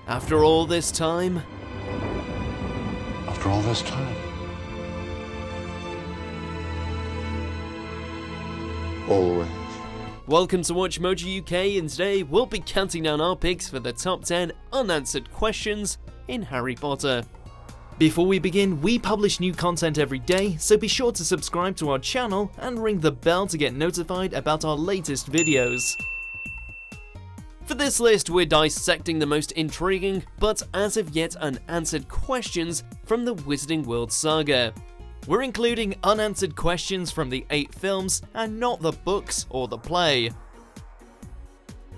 After all this time? After all this time? Always. Welcome to Watch Mojo UK, and today we'll be counting down our picks for the top 10 unanswered questions in Harry Potter. Before we begin, we publish new content every day, so be sure to subscribe to our channel and ring the bell to get notified about our latest videos. For this list, we're dissecting the most intriguing, but as of yet unanswered questions from the Wizarding World saga. We're including unanswered questions from the 8 films and not the books or the play.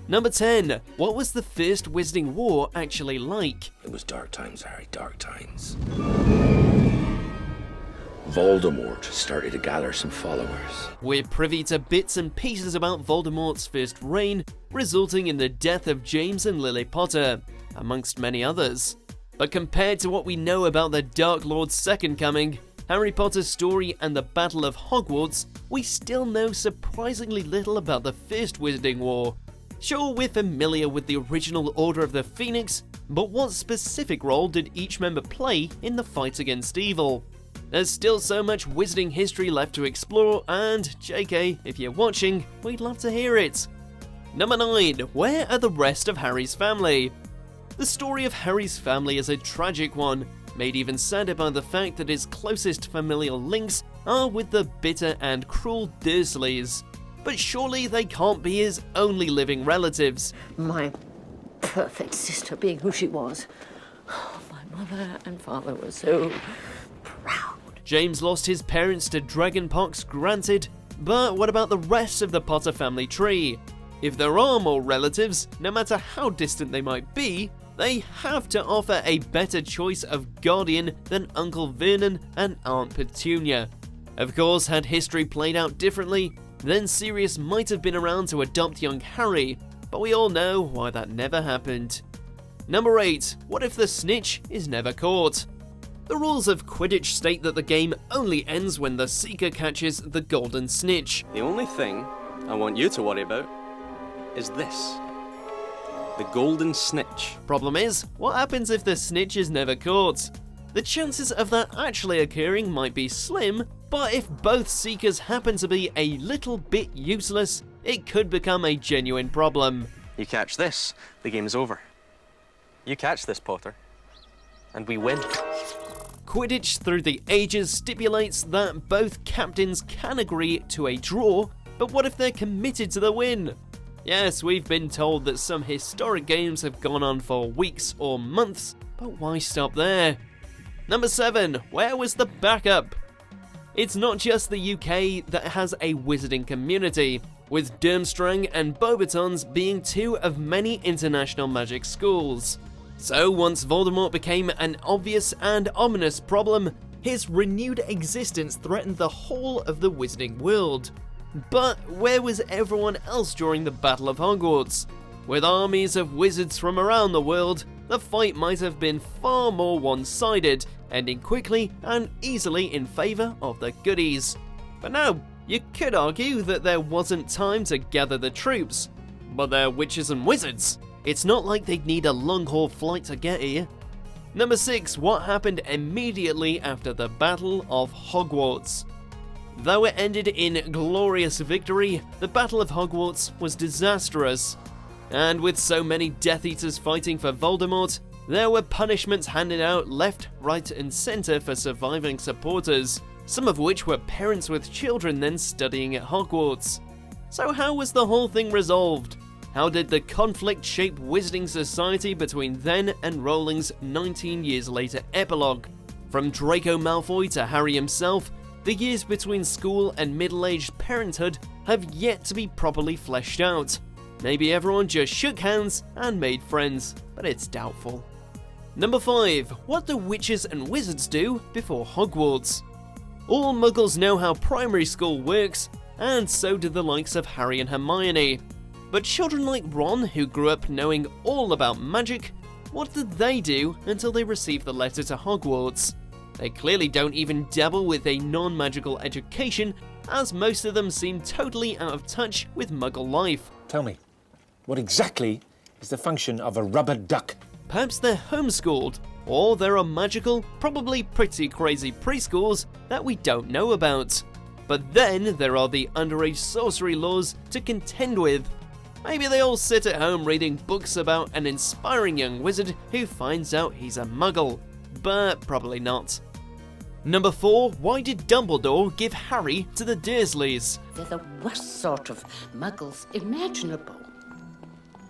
Number 10. What was the first Wizarding War actually like? It was dark times, Harry, dark times. Voldemort started to gather some followers. We're privy to bits and pieces about Voldemort's first reign, resulting in the death of James and Lily Potter, amongst many others. But compared to what we know about the Dark Lord's second coming, Harry Potter's story and the Battle of Hogwarts, we still know surprisingly little about the First Wizarding War. Sure, we're familiar with the original Order of the Phoenix, but what specific role did each member play in the fight against evil? There's still so much wizarding history left to explore, and JK, if you're watching, we'd love to hear it. Number 9. Where are the rest of Harry's family? The story of Harry's family is a tragic one, made even sadder by the fact that his closest familial links are with the bitter and cruel Dursleys. But surely they can't be his only living relatives. My perfect sister being who she was. My mother and father were so proud. James lost his parents to dragonpox, granted, but what about the rest of the Potter family tree? If there are more relatives, no matter how distant they might be, they have to offer a better choice of guardian than Uncle Vernon and Aunt Petunia. Of course, had history played out differently, then Sirius might have been around to adopt young Harry, but we all know why that never happened. Number 8. What if the snitch is never caught? The rules of Quidditch state that the game only ends when the seeker catches the golden snitch. The only thing I want you to worry about is this. The golden snitch. Problem is, what happens if the snitch is never caught? The chances of that actually occurring might be slim, but if both seekers happen to be a little bit useless, it could become a genuine problem. You catch this, the game's over. You catch this, Potter, and we win. Quidditch through the ages stipulates that both captains can agree to a draw, but what if they're committed to the win? Yes, we've been told that some historic games have gone on for weeks or months, but why stop there? Number 7. Where was the backup? It's not just the UK that has a wizarding community, with Durmstrang and Beauxbatons being 2 of many international magic schools. So once Voldemort became an obvious and ominous problem, his renewed existence threatened the whole of the wizarding world. But where was everyone else during the Battle of Hogwarts? With armies of wizards from around the world, the fight might have been far more one-sided, ending quickly and easily in favour of the goodies. But no, you could argue that there wasn't time to gather the troops. But they're witches and wizards. It's not like they'd need a long-haul flight to get here. Number 6. What happened immediately after the Battle of Hogwarts? Though it ended in glorious victory, the Battle of Hogwarts was disastrous. And with so many Death Eaters fighting for Voldemort, there were punishments handed out left, right and centre for surviving supporters, some of which were parents with children then studying at Hogwarts. So how was the whole thing resolved? How did the conflict shape Wizarding Society between then and Rowling's 19 years later epilogue? From Draco Malfoy to Harry himself, the years between school and middle-aged parenthood have yet to be properly fleshed out. Maybe everyone just shook hands and made friends, but it's doubtful. Number 5. What do witches and wizards do before Hogwarts? All muggles know how primary school works, and so do the likes of Harry and Hermione. But children like Ron, who grew up knowing all about magic, what did they do until they received the letter to Hogwarts? They clearly don't even dabble with a non-magical education, as most of them seem totally out of touch with Muggle life. Tell me, what exactly is the function of a rubber duck? Perhaps they're homeschooled, or there are magical, probably pretty crazy preschools that we don't know about. But then there are the underage sorcery laws to contend with. Maybe they all sit at home reading books about an inspiring young wizard who finds out he's a muggle, but probably not. Number 4, why did Dumbledore give Harry to the Dursleys? They're the worst sort of muggles imaginable.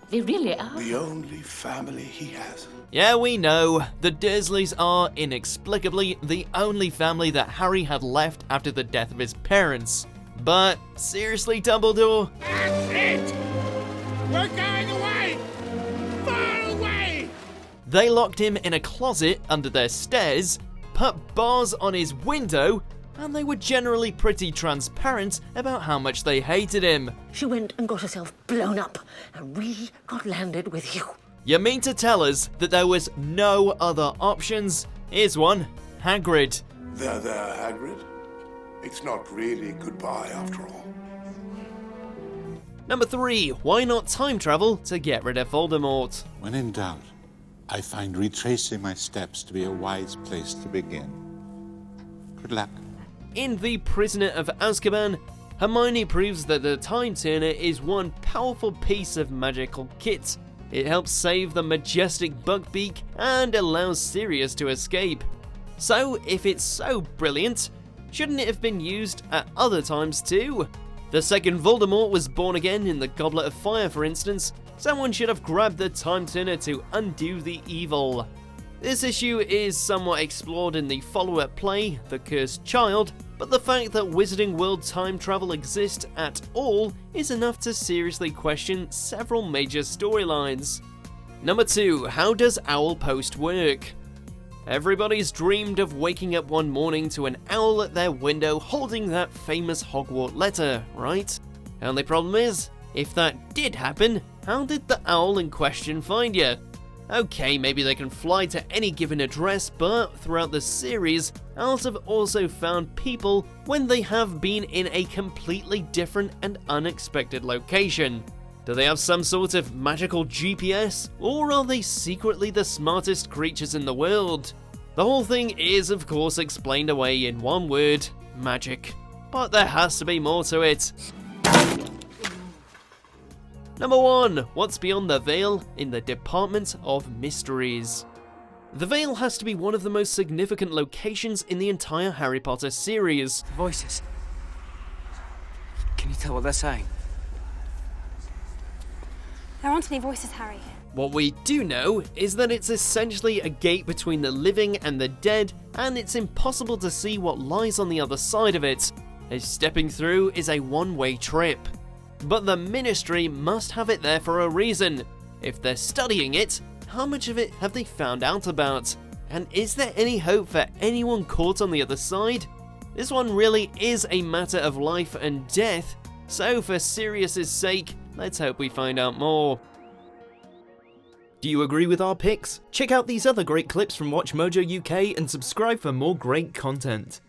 They really are. The only family he has. Yeah, we know. The Dursleys are, inexplicably, the only family that Harry had left after the death of his parents. But, seriously, Dumbledore? That's it! We're going away! Far away! They locked him in a closet under their stairs, put bars on his window, and they were generally pretty transparent about how much they hated him. She went and got herself blown up, and we got landed with you. You mean to tell us that there was no other options? Here's one. Hagrid. There, Hagrid. It's not really goodbye after all. Number 3, why not time travel to get rid of Voldemort? When in doubt, I find retracing my steps to be a wise place to begin. Good luck. In The Prisoner of Azkaban, Hermione proves that the Time Turner is one powerful piece of magical kit. It helps save the majestic Buckbeak and allows Sirius to escape. So, if it's so brilliant, shouldn't it have been used at other times too? The second Voldemort was born again in the Goblet of Fire, for instance. Someone should have grabbed the Time Turner to undo the evil. This issue is somewhat explored in the follow-up play, The Cursed Child, but the fact that Wizarding World time travel exists at all is enough to seriously question several major storylines. Number 2, how does Owl Post work? Everybody's dreamed of waking up one morning to an owl at their window holding that famous Hogwarts letter, right? Only problem is, if that did happen, how did the owl in question find you? Okay, maybe they can fly to any given address, but throughout the series, owls have also found people when they have been in a completely different and unexpected location. Do they have some sort of magical GPS, or are they secretly the smartest creatures in the world? The whole thing is, of course, explained away in one word: magic. But there has to be more to it. Number 1, what's beyond the veil in the Department of Mysteries? The Veil has to be one of the most significant locations in the entire Harry Potter series. Voices. Can you tell what they're saying? There aren't any voices, Harry. What we do know is that it's essentially a gate between the living and the dead, and it's impossible to see what lies on the other side of it, as stepping through is a one-way trip. But the Ministry must have it there for a reason. If they're studying it, how much of it have they found out about? And is there any hope for anyone caught on the other side? This one really is a matter of life and death, so for Sirius's sake, let's hope we find out more. Do you agree with our picks? Check out these other great clips from WatchMojo UK and subscribe for more great content.